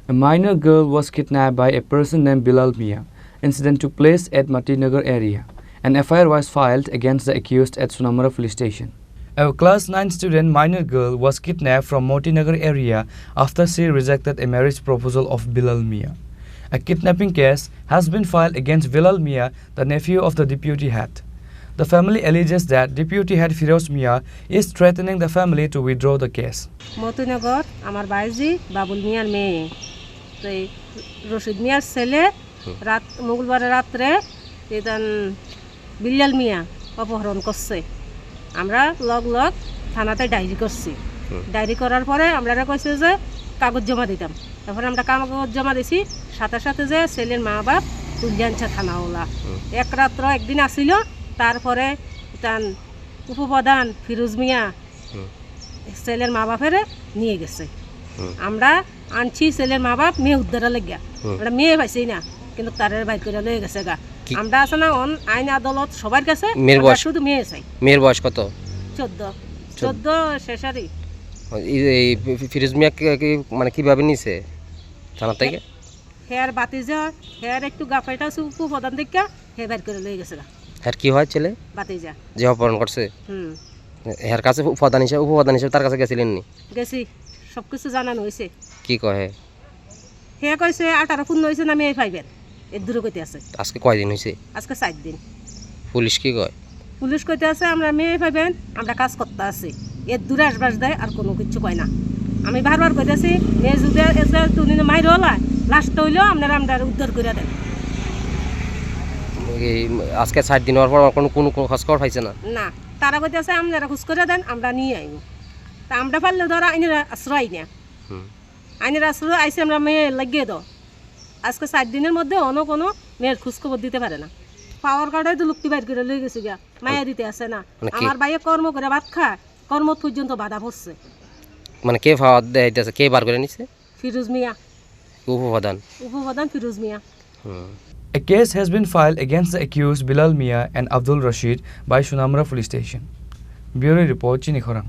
A minor girl was kidnapped by a person named Bilal Mia. Incident took place at Matinagar area. An FIR was filed against the accused at Sunamura police station. A class 9 student minor girl was kidnapped from Motinagar area after she rejected a marriage proposal of Bilal Mia. A kidnapping case has been filed against Bilal Mia, the nephew of the deputy head. The family alleges that deputy head Firoz Mia is threatening the family to withdraw the case. Motinagar আমার বাইজি বাবুল মিয়ার মেয়ে তো রশিদ মিয়ার ছেলে রাত মঙ্গলবার রাতে বিল্লাল মিয়া অপহরণ করছে আমরা লগ থানাতে ডায়েরি করছি ডায়েরি করার পরে আমরা কইছে যে কাগজ জমা দিতাম তারপরে আমরা কাগজ জমা দিছি সাথে সাথে যে ছেলের মা বাপ তুলে আনছে থানাওয়ালা এক রাত্র একদিন আসিল তারপরে তার উপপ্রধান ফিরোজ মিয়া ছেলের মা বাপের নিয়ে গেছে আমরা আনছি ছেলের মা বাপ মেয়ে উদ্ধারে লেগিয়া আমরা মেয়ে পাইছি না কিন্তু তারের বাইর করে লয়ে গেছে গা আমরা আছে না আইন আদালত সবার কাছে শুধু মেয়ে চাই মেয়ের বয়স কত 14 শেষারি এই ফিরোজ মিয়া মানে কিভাবে নিছে থানা থেকে হেয়ার বাতিজা হেয়ার একটু গাফাইটা উপপ্রধান থেকে হে বাইর করে লয়ে গেছে গা হেয়ার কি হয় ছেলে বাতিজা যে অপহরণ করছে হেয়ার কাছে উপপ্রধান হিসেবে তার কাছে গেছিলেন নি গেছি সবকিছু জানানো হয়েছে কি কয় হে কইছে 18 পূর্ণ হয়েছে না মেয়ে পাইবেন এর দূরে কইতে আছে আজকে কয়দিন হয়েছে আজকে 4 দিন পুলিশ কি কয় পুলিশ কইতে আছে আমরা মেয়ে পাইবেন আমরা কাজ করতে আছি এর দূরে আসবাস দেয় আর কোনো কিছু কয় না আমি বারবার কইতেছি মেয়ে যদি এসে তুমি মাইর হলা লাস্ট হইলেও আপনারা আমরা উদ্ধার করে দেন আজকে 4 দিন হওয়ার পর কোনো খোঁজ খবর পাইছে না না তারা কইতে আছে আপনারা খোঁজ করে দেন আমরা নিয়ে আইব তা আমরা পারলে ধরো আইনের আশ্রয় না আইনের আশ্রয় আইসে আমরা মেয়ে লাগিয়ে দাও আজকে 4 দিনের মধ্যে অন্য কোনো মেয়ের খোঁজখবর দিতে পারে না পাওয়ার কার্ডে তো লুক্তি বাইর করে লয়ে গেছে গিয়া মায়া দিতে আসে না আমার ভাইয়ে কর্ম করে ভাত খায় কর্ম পর্যন্ত বাধা পড়ছে মানে কে পাওয়ার দিতেছে কে বার করে নিছে ফিরোজ মিয়া উপপ্রধান ফিরোজ মিয়া A case has been filed against the accused Bilal Mia and Abdul Rashid by Sunamura police station. Bureau report Chini Khorang.